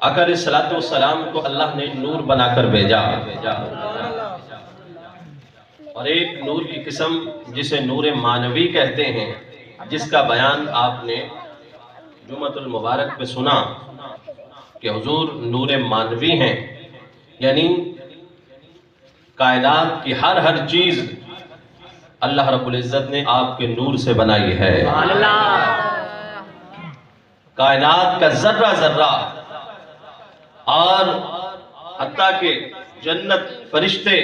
آقا علیہ الصلوۃ والسلام کو اللہ نے نور بنا کر بھیجا، اور ایک نور کی قسم جسے نور معنوی کہتے ہیں، جس کا بیان آپ نے جمعۃ المبارک پہ سنا کہ حضور نور معنوی ہیں، یعنی کائنات کی ہر چیز اللہ رب العزت نے آپ کے نور سے بنائی ہے۔ کائنات کا ذرہ ذرہ اور حتیٰ کہ جنت، فرشتے،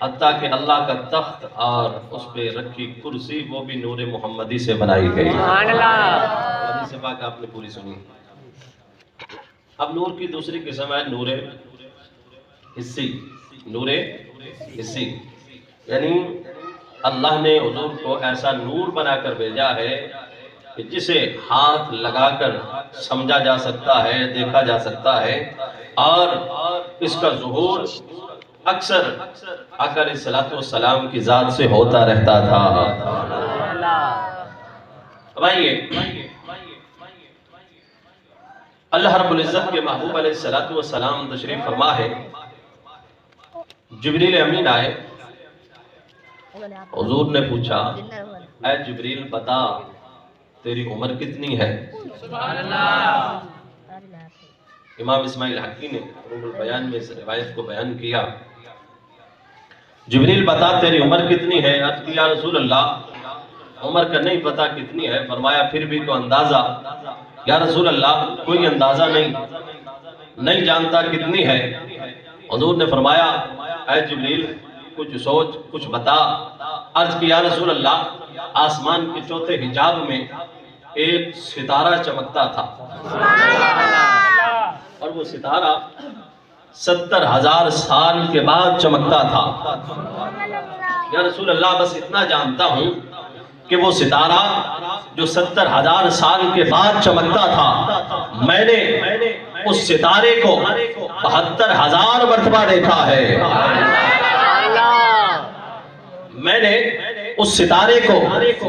حتیٰ کہ اللہ کا تخت اور اس پہ رکھی کرسی، وہ بھی نور محمدی سے بنائی گئی۔ حدیث پاک آپ نے پوری سنی۔ اب نور کی دوسری قسم ہے نور حسی۔ نور حسی یعنی اللہ نے حضور کو ایسا نور بنا کر بھیجا ہے کہ جسے ہاتھ لگا کر سمجھا جا سکتا ہے، دیکھا جا سکتا ہے، اور اس کا ظہور اکثر آقا علیہ الصلوۃ والسلام کی ذات سے ہوتا رہتا تھا۔ اب آئیے، اللہ رب العزت کے محبوب علیہ الصلوۃ والسلام تشریف فرما ہے، جبریل امین آئے، حضور نے پوچھا اے جبریل بتا تیری عمر کتنی ہے؟ امام اسماعیل حقی نے روح البیان میں اس روایت کو بیان کیا، جبریل بتا تیری عمر کتنی ہے؟ عرض کی یا رسول اللہ عمر کا نہیں پتا کتنی ہے۔ فرمایا پھر بھی تو اندازہ؟ یا رسول اللہ کوئی اندازہ نہیں جانتا کتنی ہے۔ حضور نے فرمایا اے جبریل کچھ سوچ، کچھ بتا۔ عرض کی یا رسول اللہ آسمان کے چوتھے حجاب میں ایک ستارہ چمکتا تھا، اور وہ ستارہ 70,000 سال کے بعد چمکتا تھا۔ یا رسول اللہ بس اتنا جانتا ہوں کہ وہ ستارہ جو 70,000 سال کے بعد چمکتا تھا، میں نے اس ستارے کو 72,000 مرتبہ دیکھا ہے۔ میں نے اس ستارے کو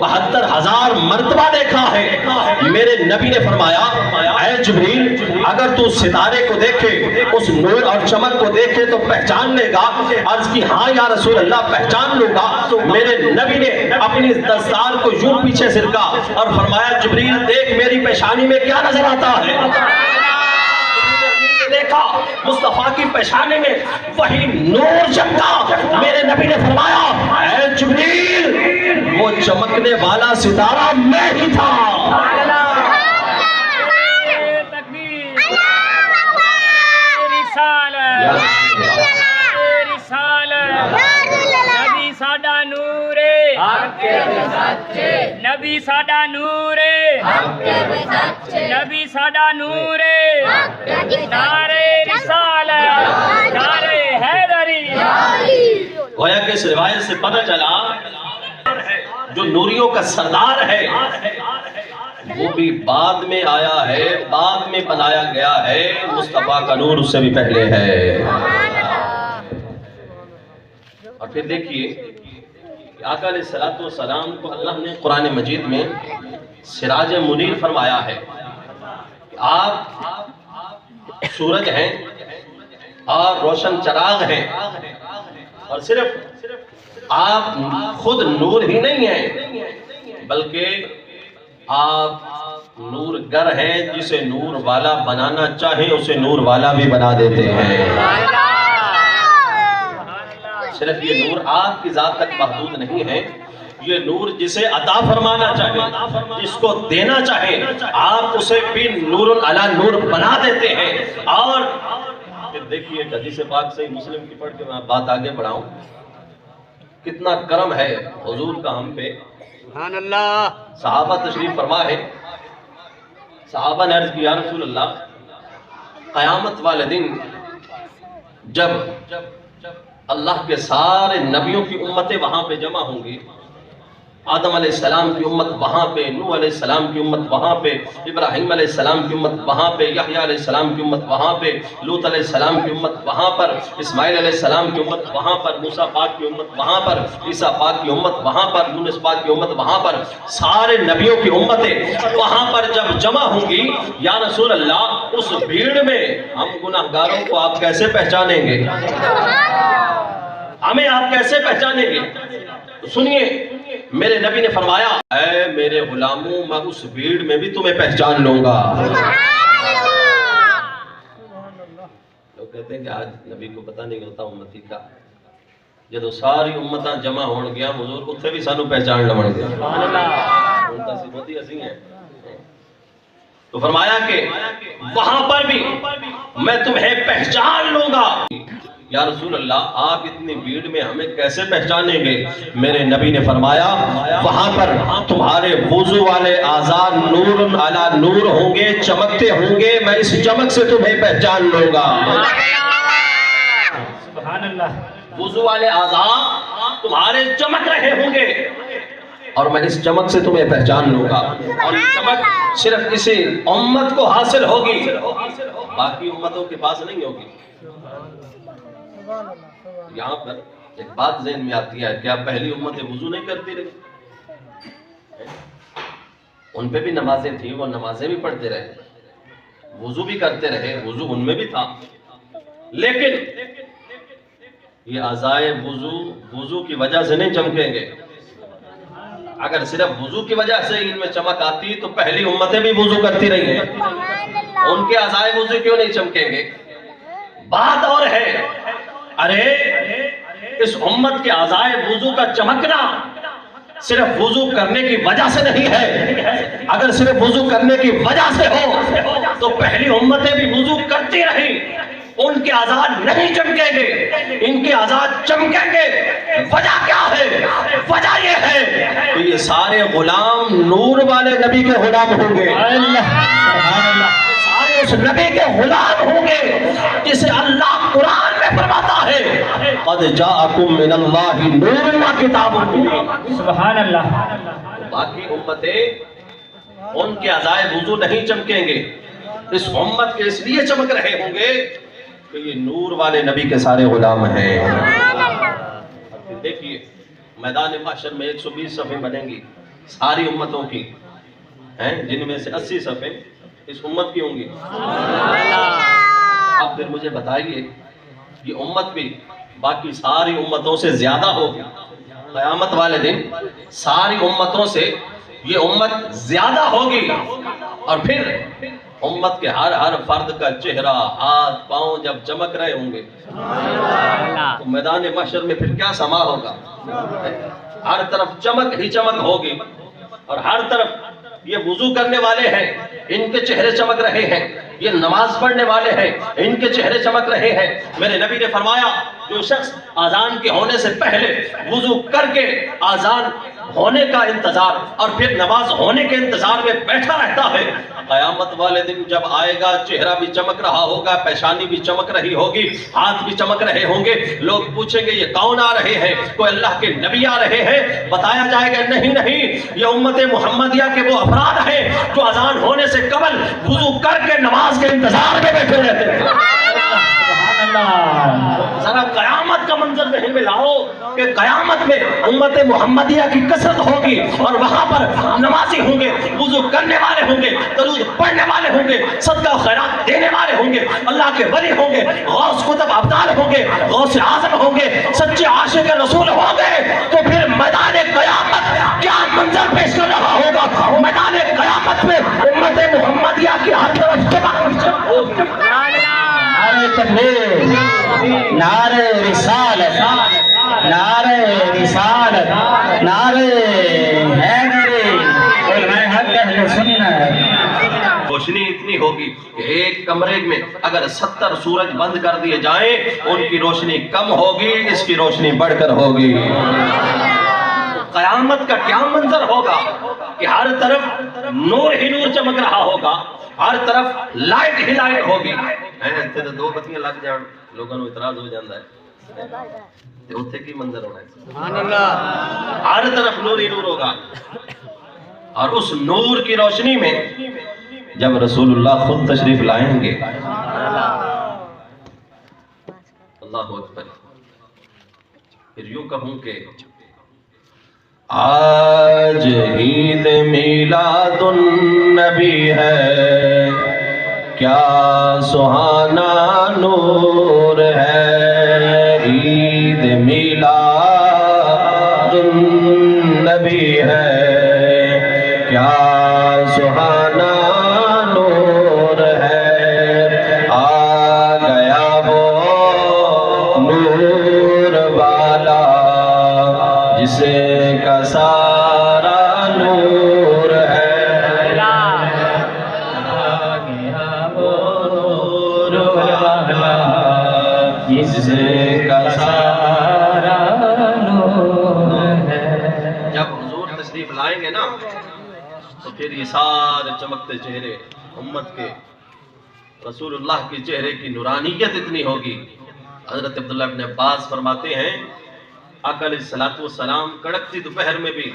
72,000 مرتبہ دیکھا ہے۔ میرے نبی نے فرمایا اے جبریل اگر تو اس ستارے کو دیکھے، اس نور اور چمک کو دیکھے تو پہچان لے گا؟ عرض کی ہاں یا رسول اللہ پہچان لوں گا۔ میرے نبی نے اپنی دستار کو یوں پیچھے سرکا اور فرمایا جبریل دیکھ میری پیشانی میں کیا نظر آتا ہے؟ دیکھا مصطفیٰ کی پیشانی میں وہی نور چمکا۔ میرے نبی نے فرمایا اے جبریل وہ چمکنے والا ستارہ میں ہی تھا۔ نبی ساڈا نور نبی ساڈا نور نبی ساڈا نور، نعرے رسالت، نعرے حیدری۔ گویا کہ اس روایت سے پتہ چلا جو نوریوں کا سردار ہے وہ بھی بعد میں آیا ہے، بعد میں بنایا گیا ہے، مصطفیٰ کا نور اس سے بھی پہلے ہے۔ اور پھر دیکھیے آقا علیہ الصلوۃ والسلام کو اللہ نے قرآن مجید میں سراج منیر فرمایا ہے کہ آپ سورج ہیں اور روشن چراغ ہیں، اور صرف آپ خود نور ہی نہیں ہیں بلکہ آپ نور گر ہیں، جسے نور والا بنانا چاہیں اسے نور والا بھی بنا دیتے ہیں۔ صرف یہ نور آپ کی ذات تک محدود نہیں ہے، یہ نور جسے عطا فرمانا چاہے، جس کو دینا چاہے آپ اسے بھی نور علی نور بنا دیتے ہیں۔ اور پھر دیکھیے حدیث پاک صحیح مسلم کی پڑھ کے میں بات آگے بڑھاؤں، کتنا کرم ہے حضور کا ہم پہ۔ سبحان اللہ۔ صحابہ تشریف فرما ہے، صحابہ نے عرض کیا یا رسول اللہ قیامت والے دن جب اللہ کے سارے نبیوں کی امتیں وہاں پہ جمع ہوں گی آدم علیہ السلام کی امت وہاں پہ، نوح علیہ السلام کی امت وہاں پہ، ابراہیم علیہ السلام کی امت وہاں پہ، یحییٰ علیہ السلام کی امت وہاں پہ، لوط علیہ السلام کی امت وہاں پر، اسماعیل علیہ السلام کی امت وہاں پر، موسیٰ پاک کی امت وہاں پر، عیسیٰ پاک کی امت وہاں پر، یونس پاک کی امت وہاں پر، سارے نبیوں کی امتیں وہاں پر جب جمع ہوں گی، یا رسول اللہ اس بھیڑ میں ہم گناہگاروں کو آپ کیسے پہچانیں گے؟ ہمیں آپ کیسے پہچانیں گے؟ سنیے، میرے نبی نے فرمایا، اے میرے غلاموں میں اس بھیڑ میں بھی تمہیں پہچان لوں گا۔ لوگ کہتے ہیں کہ آج نبی کو پتہ نہیں ہوتا امتی کا، جدو ساری امتاں جمع ہون گیا حضور اتھے بھی سانو پہچان لمن گیا، امتاں سی بہتی ہسی ہیں۔ تو فرمایا کہ وہاں پر بھی میں تمہیں پہچان لوں گا۔ یا رسول اللہ آپ اتنی بھیڑ میں ہمیں کیسے پہچانیں گے؟ میرے نبی نے فرمایا وہاں پر تمہارے وضو والے اعضاء نور علی نور ہوں گے، چمکتے ہوں گے، میں اس چمک سے تمہیں پہچان لوں گا۔ سبحان اللہ۔ وضو والے اعضاء تمہارے چمک رہے ہوں گے اور میں اس چمک سے تمہیں پہچان لوں گا، اور یہ چمک صرف اسی امت کو حاصل ہوگی، باقی امتوں کے پاس نہیں ہوگی۔ یہاں پر ایک بات ذہن میں آتی ہے، کیا پہلی امتیں وضو نہیں کرتی رہی؟ ان پہ بھی نمازیں تھیں، وہ نمازیں بھی پڑھتے رہے، وضو بھی کرتے رہے، وضو ان میں بھی تھا، لیکن یہ اعضائے وضو کی وجہ سے نہیں چمکیں گے۔ اگر صرف وضو کی وجہ سے ان میں چمک آتی تو پہلی امتیں بھی وضو کرتی رہی ہیں، ان کے اعضائے وضو کیوں نہیں چمکیں گے؟ بات اور ہے، ارے اس امت کے اعضائے وضو کا چمکنا صرف وضو کرنے کی وجہ سے نہیں ہے۔ اگر صرف وضو کرنے کی وجہ سے ہو تو پہلی امتیں بھی وضو کرتی رہی، ان کے اعضاء نہیں چمکیں گے، ان کے اعضاء چمکیں گے۔ وجہ کیا ہے؟ وجہ یہ ہے کہ یہ سارے غلام نور والے نبی کے غلام ہوں گے، سارے اس نبی کے غلام ہوں گے جسے اللہ قرآن میں فرماتا ہے قد جاءکم من اللہ نور و کتاب مبین۔ سبحان اللہ۔ باقی امتیں ان کے اعضائے وضو نہیں چمکیں گے، اس امت کے اس لیے چمک رہے ہوں گے کہ یہ نور والے نبی کے سارے غلام ہیں۔ دیکھیے میدان محشر میں 120 صفیں بنیں گی ساری امتوں کی، جن میں سے 80 صفیں اس امت کی ہوں گی۔ اب پھر مجھے بتائیے یہ امت بھی باقی ساری امتوں سے زیادہ ہوگی، قیامت والے دن ساری امتوں سے یہ امت زیادہ ہوگی، اور پھر امت کے ہر فرد کا چہرہ، ہاتھ، پاؤں جب چمک رہے ہوں گے تو میدان محشر میں پھر کیا سما ہوگا؟ ہر طرف چمک ہی چمک ہوگی، اور ہر طرف یہ وضو کرنے والے ہیں، ان کے چہرے چمک رہے ہیں، یہ نماز پڑھنے والے ہیں، ان کے چہرے چمک رہے ہیں۔ میرے نبی نے فرمایا جو شخص آذان کے ہونے سے پہلے وضو کر کے آذان ہونے کا انتظار اور پھر نماز ہونے کے انتظار میں بیٹھا رہتا ہے، قیامت والے دن جب آئے گا چہرہ بھی چمک رہا ہوگا، پیشانی بھی چمک رہی ہوگی، ہاتھ بھی چمک رہے ہوں گے، لوگ پوچھیں گے یہ کون آ رہے ہیں؟ کوئی اللہ کے نبی آ رہے ہیں؟ بتایا جائے گا نہیں، یہ امت محمدیہ کے وہ افراد ہیں جو اذان ہونے سے قبل وضو کر کے نماز کے انتظار میں بیٹھے رہتے ہیں۔ ذرا قیامت کا منظر ذہن میں لاؤ کہ قیامت میں امت محمدیہ کی کثرت ہوگی، اور وہاں پر نمازی ہوں گے، وضو کرنے والے ہوں گے، درود پڑھنے والے ہوں گے، صدقہ و خیرات دینے والے ہوں گے، اللہ کے ولی ہوں گے، غوث قطب ابدال ہوں گے، غوث اعظم ہوں گے، سچے عاشق رسول ہوں گے، تو پھر میدان قیامت کیا منظر پیش کر رہا ہوگا؟ میدان قیامت میں امت محمدیہ کی ہر طرف نعرہ تکبیر، نعرہ رسالت، نعرہ رسالت، نعرہ حیدری، علماء حق اہل سنت۔ روشنی اتنی ہوگی کہ ایک کمرے میں اگر 70 سورج بند کر دیے جائیں ان کی روشنی کم ہوگی، اس کی روشنی بڑھ کر ہوگی۔ قیامت کا کیا منظر ہوگا کہ ہر طرف نور ہی نور چمک رہا ہوگا، ہر طرف لائٹ ہی لائٹ ہوگی۔ ایسے تو دو بتیاں لگ جان لوگوں کو اعتراض ہو جاتا ہے، تے اتھے کی منظر ہونا ہے، سبحان اللہ ہر طرف نور ہی نور ہوگا، اور اس نور کی روشنی میں جب رسول اللہ خود تشریف لائیں گے، اللہ اکبر، پھر یوں کہوں کہ آج عید میلاد النبی ہے، کیا سہانا نور ہے، عید میلاد النبی ہے، کیا سہانا نور ہے، آ گیا وہ نور والا جس کا سارا نور ہے، آ گیا وہ نور والا جس کا سارا نور ہے۔ جب حضور تشریف لائیں گے نا تو پھر یہ سارے چمکتے چہرے امت کے، رسول اللہ کے چہرے کی نورانیت اتنی ہوگی۔ حضرت عبداللہ ابن عباس فرماتے ہیں آقا علیہ الصلوۃ والسلام کڑکتی دوپہر میں بھی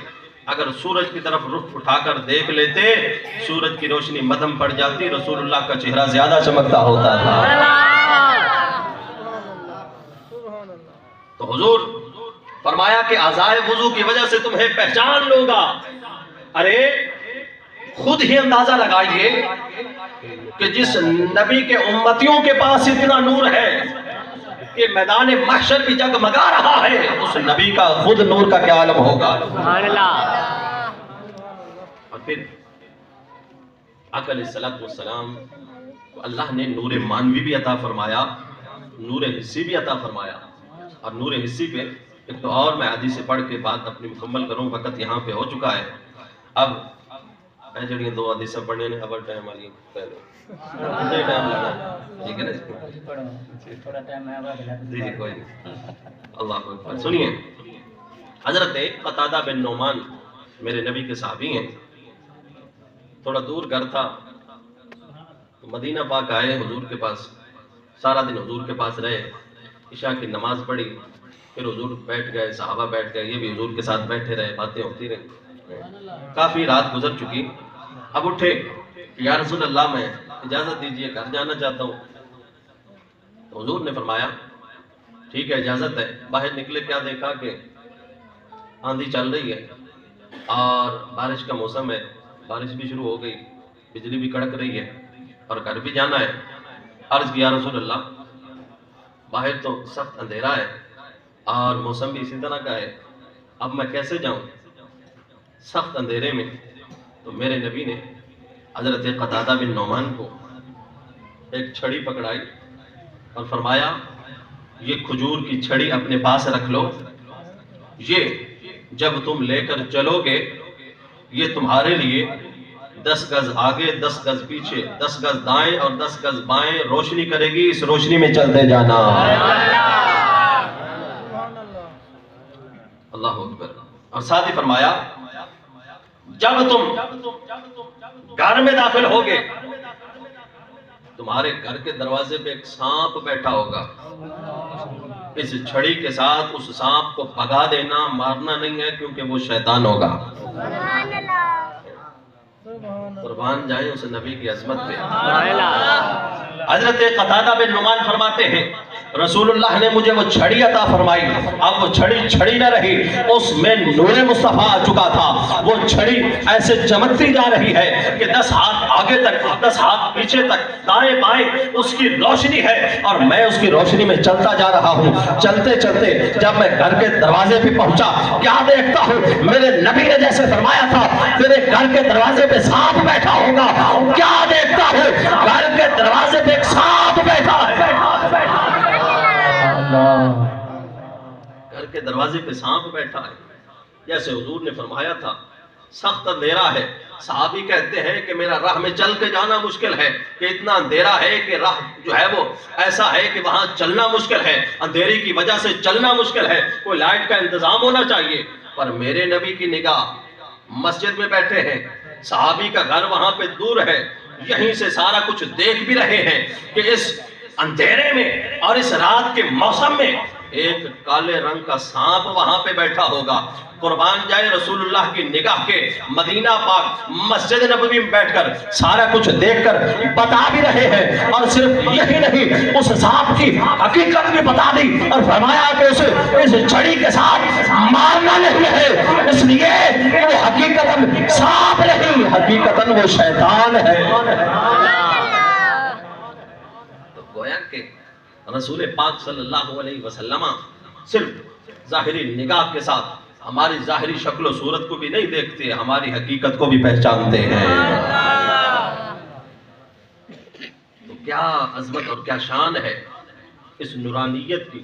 اگر سورج کی طرف رخ اٹھا کر دیکھ لیتے، سورج کی روشنی مدھم پڑ جاتی، رسول اللہ کا چہرہ زیادہ چمکتا ہوتا تھا۔ تو حضور فرمایا کہ اعضائے وضو کی وجہ سے تمہیں پہچان لوں گا۔ ارے خود ہی اندازہ لگائیے کہ جس نبی کے امتیوں کے پاس اتنا نور ہے کہ میدان محشر بھی جگمگا رہا ہے، اس نبی کا خود نور کا کیا عالم ہوگا۔ سبحان اللہ اور پھر آقا علیہ الصلوۃ والسلام کو اللہ نے نور مانوی بھی عطا فرمایا، نور حسی بھی عطا فرمایا، اور نور حسی پہ ایک تو اور میں حدیث پڑھ کے بات اپنی مکمل کروں، وقت یہاں پہ ہو چکا ہے۔ اب میں جڑی دو حدیث پڑھنے نے خبر ٹائم والی پہلے کتنے ٹائم لگا، ٹھیک ہے نا تھوڑا ٹائم ہے، جی جی کوئی نہیں، اللہ اکبر۔ سنیے، حضرت قتادہ بن نعمان میرے نبی کے صحابی ہیں، تھوڑا دور گھر تھا، مدینہ پاک آئے حضور کے پاس، سارا دن حضور کے پاس رہے، عشاء کی نماز پڑھی، پھر حضور بیٹھ گئے، صحابہ بیٹھ گئے، یہ بھی حضور کے ساتھ بیٹھے رہے، باتیں ہوتی رہیں، کافی رات گزر چکی۔ اب اٹھے کہ یا رسول اللہ میں اجازت دیجئے گھر جانا چاہتا ہوں۔ تو حضور نے فرمایا ٹھیک ہے اجازت ہے۔ باہر نکلے، کیا دیکھا کہ آندھی چل رہی ہے اور بارش کا موسم ہے، بارش بھی شروع ہو گئی، بجلی بھی کڑک رہی ہے اور گھر بھی جانا ہے۔ عرض کیا رسول اللہ باہر تو سخت اندھیرا ہے اور موسم بھی اسی طرح کا ہے، اب میں کیسے جاؤں سخت اندھیرے میں؟ تو میرے نبی نے حضرت قتادہ بن نعمان کو ایک چھڑی پکڑائی اور فرمایا یہ کھجور کی چھڑی اپنے پاس رکھ لو، یہ جب تم لے کر چلو گے یہ تمہارے لیے 10 گز آگے 10 گز پیچھے 10 گز دائیں اور 10 گز بائیں روشنی کرے گی، اس روشنی میں چلتے جانا۔ اللہ اکبر۔ اور ساتھ ہی فرمایا جب تم گھر میں داخل ہوگے تمہارے گھر کے دروازے پہ ایک سانپ بیٹھا ہوگا، اس چھڑی کے ساتھ اس سانپ کو بھگا دینا، مارنا نہیں ہے کیونکہ وہ شیطان ہوگا۔ قربان جائیں اس نبی کی عظمت پہ۔ حضرت قتادہ بن نعمان فرماتے ہیں رسول اللہ نے مجھے وہ چھڑی عطا فرمائی، اب وہ چھڑی نہ رہی، اس میں نور مصطفیٰ آ چکا تھا، وہ چھڑی ایسے چمکتی جا رہی ہے کہ 10 ہاتھ آگے تک 10 ہاتھ پیچھے تک دائیں بائیں اس کی روشنی ہے، اور میں اس کی روشنی میں چلتا جا رہا ہوں۔ چلتے چلتے جب میں گھر کے دروازے پہ پہنچا، کیا دیکھتا ہوں؟ میرے نبی نے جیسے فرمایا تھا تیرے گھر کے دروازے پہ سانپ بیٹھا ہوگا، کیا دیکھتا ہوں؟ گھر کے دروازے پہ ایک سانپ بیٹھا ہے۔ گھر کے دروازے پہ سانپ بیٹھا ہے، جیسے حضور نے فرمایا تھا۔ سخت اندھیرا ہے، صحابی کہتے ہیں کہ میرا راہ میں چل کے جانا مشکل ہے، کہ اتنا اندھیرا ہے کہ راہ جو ہے وہ ایسا ہے کہ وہاں چلنا مشکل ہے، اندھیرے کی وجہ سے چلنا مشکل ہے، کوئی لائٹ کا انتظام ہونا چاہیے۔ پر میرے نبی کی نگاہ مسجد میں بیٹھے ہیں، صحابی کا گھر وہاں پہ دور ہے، یہیں سے سارا کچھ دیکھ بھی رہے ہیں کہ اس اندھیرے میں اور اس رات کے موسم میں ایک کالے رنگ کا سانپ وہاں پہ بیٹھا ہوگا. قربان جائے رسول اللہ کی نگاہ کے مدینہ پاک مسجد نبوی میں بیٹھ کر سارا کچھ دیکھ کر بتا بھی رہے ہیں. اور صرف یہی نہیں، اس سانپ کی حقیقت بھی بتا دی اور فرمایا کہ اسے اس چھڑی کے ساتھ مارنا نہیں ہے، اس لیے وہ حقیقتاً سانپ نہیں، حقیقتاً وہ شیطان ہے. تو گویا کہ رسول پاک صلی اللہ علیہ وسلم صرف ظاہری نگاہ کے ساتھ ہماری ظاہری شکل و صورت کو بھی نہیں دیکھتے، ہماری حقیقت کو بھی پہچانتے ہیں. تو کیا عظمت اور کیا شان ہے اس نورانیت کی.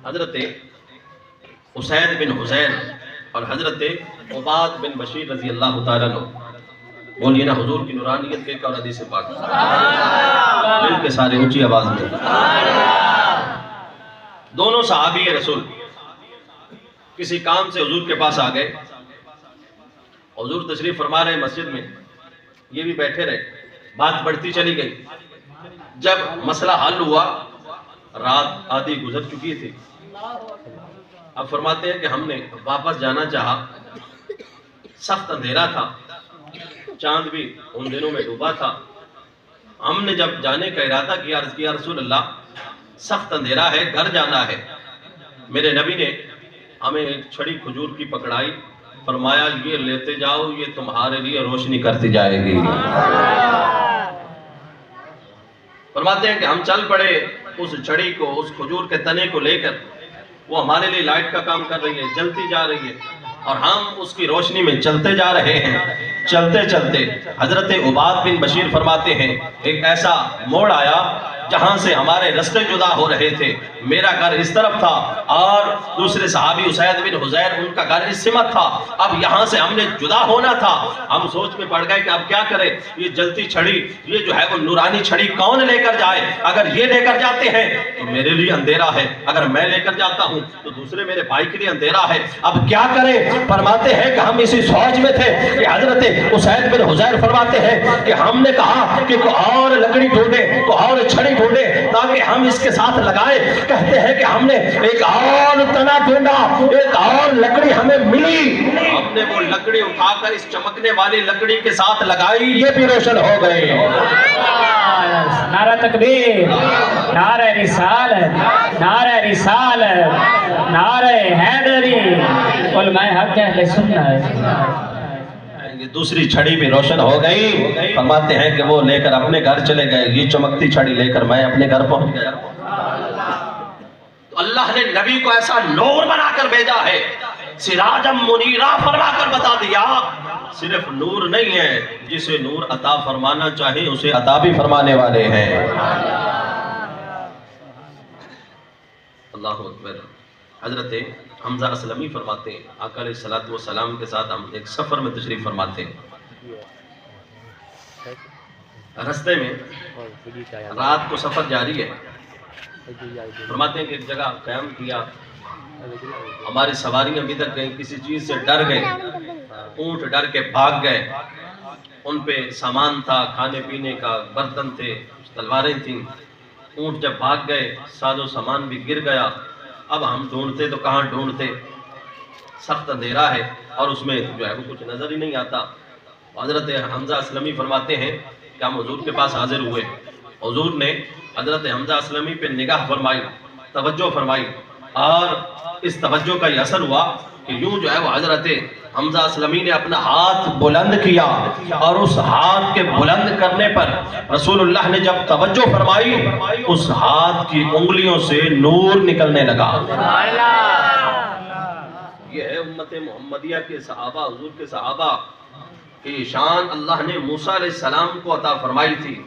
حضرت اسید بن حذیر اور حضرت عباد بن بشیر رضی اللہ تعالیٰ عنہ، بولیے نا حضور کی نورانیت کے اور حدیث پاک مل کے سارے اونچی آواز میں. دونوں صحابی رسول کسی کام سے حضور کے پاس آ گئے. حضور تشریف فرما رہے مسجد میں، یہ بھی بیٹھے رہے، بات بڑھتی چلی گئی. جب مسئلہ حل ہوا، رات آدھی گزر چکی تھی. اب فرماتے ہیں کہ ہم نے واپس جانا چاہا، سخت اندھیرا تھا، چاند بھی ان دنوں میں ڈوبا تھا. ہم نے جب جانے کا ارادہ کیا، عرض کیا رسول اللہ سخت اندھیرا ہے، گھر جانا ہے. میرے نبی نے ہمیں ایک چھڑی کھجور کی پکڑائی، فرمایا یہ لیتے جاؤ، یہ تمہارے لیے روشنی کرتی جائے گی. فرماتے ہیں کہ ہم چل پڑے اس چھڑی کو، اس کھجور کے تنے کو لے کر. وہ ہمارے لیے لائٹ کا کام کر رہی ہے، جلتی جا رہی ہے اور ہم اس کی روشنی میں چلتے جا رہے ہیں. چلتے چلتے حضرت عباد بن بشیر فرماتے ہیں ایک ایسا موڑ آیا جہاں سے ہمارے رستے جدا ہو رہے تھے. میرا گھر اس طرف تھا اور دوسرے صحابی اسید بن حذیر ان کا گھر اس سمت تھا. اب یہاں سے ہم نے جدا ہونا تھا. ہم سوچ میں پڑ گئے کہ اب کیا کریں. یہ جلتی چھڑی، یہ جو ہے وہ نورانی چھڑی کون لے کر جائے؟ اگر یہ لے کر جاتے ہیں تو میرے لیے اندھیرا ہے، اگر میں لے کر جاتا ہوں تو دوسرے میرے بھائی کے لیے اندھیرا ہے. اب کیا کریں؟ فرماتے ہیں کہ ہم اسی سوچ میں تھے کہ حضرت اسید بن حذیر فرماتے ہیں کہ ہم نے کہا کہ کوئی اور لکڑی ڈھونڈے، کوئی اور چھڑی ڈھونڈے تاکہ ہم اس کے ساتھ لگائیں. کہتے ہیں کہ ہم نے ایک اور تنا ڈھونڈا، ایک اور لکڑی ہمیں ملی. ہم نے وہ لکڑی اٹھا کر اس چمکنے والی لکڑی کے ساتھ لگائی، یہ بھی روشن ہو گئی. نعرہ تکبیر، نعرہ رسالت، نعرہ رسالت، نعرہ حیدری، علماء حق اہل سنت. یہ دوسری چھڑی بھی روشن ہو گئی. فرماتے ہیں کہ وہ لے کر اپنے گھر چلے گئے. یہ چمکتی چھڑی لے کر میں اپنے گھر پہنچ گیا. تو اللہ نے نبی کو ایسا نور بنا کر بھیجا ہے، سراجم منیرا فرما کر بتا دیا صرف نور نہیں ہے، جسے نور عطا فرمانا چاہے اسے عطا بھی فرمانے والے ہیں. اللہ اکبر. حضرت حمزہ اسلمی فرماتے ہیں آقا علیہ الصلوۃ والسلام کے ساتھ ہم ایک سفر میں تشریف فرماتے ہیں. رستے میں رات کو سفر جاری ہے. فرماتے ہیں کہ ایک جگہ قیام کیا، ہماری سواریاں ابھی تک گئیں، کسی چیز سے ڈر گئے، اونٹ ڈر کے بھاگ گئے. ان پہ سامان تھا، کھانے پینے کا برتن تھے، تلواریں تھیں. اونٹ جب بھاگ گئے، ساز و سامان بھی گر گیا. اب ہم ڈھونڈتے تو کہاں ڈھونڈتے، سخت اندھیرا ہے اور اس میں جو ہے وہ کچھ نظر ہی نہیں آتا. حضرت حمزہ اسلمی فرماتے ہیں کہ ہم حضور کے پاس حاضر ہوئے. حضور نے حضرت حمزہ اسلمی پہ نگاہ فرمائی، توجہ فرمائی اور اس توجہ کا یہ اثر ہوا کہ یوں جو ہے وہ حضرت حمزہ اسلمی نے اپنا ہاتھ بلند کیا اور اس ہاتھ کے بلند کرنے پر رسول اللہ نے جب توجہ فرمائی اس ہاتھ کی انگلیوں سے نور نکلنے لگا. یہ ہے امت محمدیہ کے صحابہ، حضور کے صحابہ کی شان. اللہ نے موسیٰ علیہ السلام کو عطا فرمائی تھی.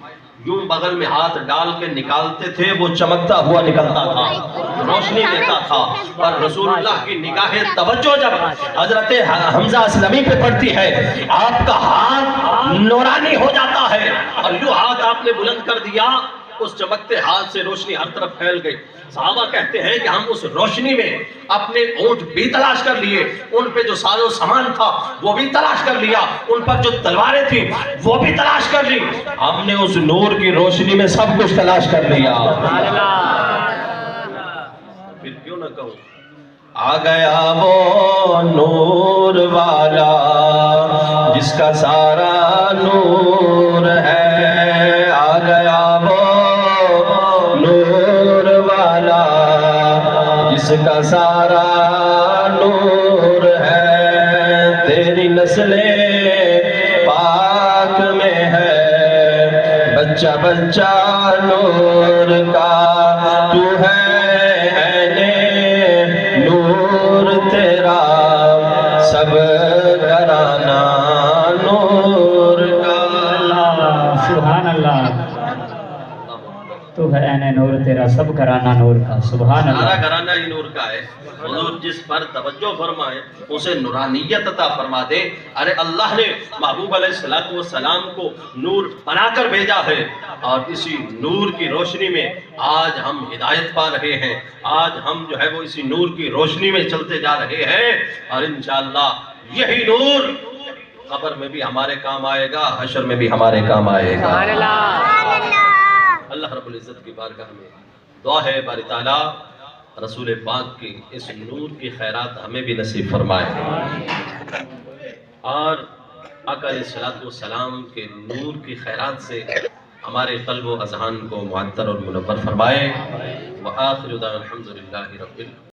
یوں بغل میں ہاتھ ڈال کے نکالتے تھے، وہ چمکتا ہوا نکلتا تھا، روشنی دیتا تھا. اور رسول اللہ کی نگاہ توجہ جب حضرت حمزہ اسلمی پہ پڑتی ہے، آپ کا ہاتھ نورانی ہو جاتا ہے اور یوں ہاتھ آپ نے بلند کر دیا، اس چمکتے ہاتھ سے روشنی ہر طرف پھیل گئی. صحابہ کہتے ہیں کہ ہم اس روشنی میں اپنے اونٹ بھی تلاش کر لیے، ان پہ جو ساز و سامان تھا وہ بھی تلاش کر لیا، ان پر جو تلواریں تھیں وہ بھی تلاش کر لی. ہم نے اس نور کی روشنی میں سب کچھ تلاش کر لیا. پھر کیوں نہ میں کہوں آ گیا وہ نور والا جس کا سارا نور ہے، آ گیا وہ نور والا جس کا سارا نور ہے، تیری نسل پاک میں ہے بچہ بچہ نور کا، تو ہے نور تیرا سب گھرانہ نور کا۔ سبحان اللہ، تو ہے عین نور تیرا سب گھرانہ نور کا، سبحان سارا اللہ۔ گھرانہ ہی نور کا ہے۔ حضور جس پر توجہ فرمائے اسے نورانیت عطا فرما دے۔ ارے اللہ نے محبوب علیہ السلام کو نور بنا کر بھیجا ہے، اور اسی نور کی روشنی میں آج ہم ہدایت پا رہے ہیں، آج ہم جو ہے وہ اسی نور کی روشنی میں چلتے جا رہے ہیں، اور انشاءاللہ یہی نور قبر میں بھی ہمارے کام آئے گا، حشر میں بھی ہمارے کام آئے گا۔ اللہ رب العزت کی بارگاہ میں دعا ہے باری تعالیٰ رسول پاک کی اس نور کی خیرات ہمیں بھی نصیب فرمائے، اور آقا علیہ السلام کے نور کی خیرات سے ہمارے قلب و اذہان کو معطر اور منور فرمائے۔ وآخر دعوانا الحمدللہ رب العالمین۔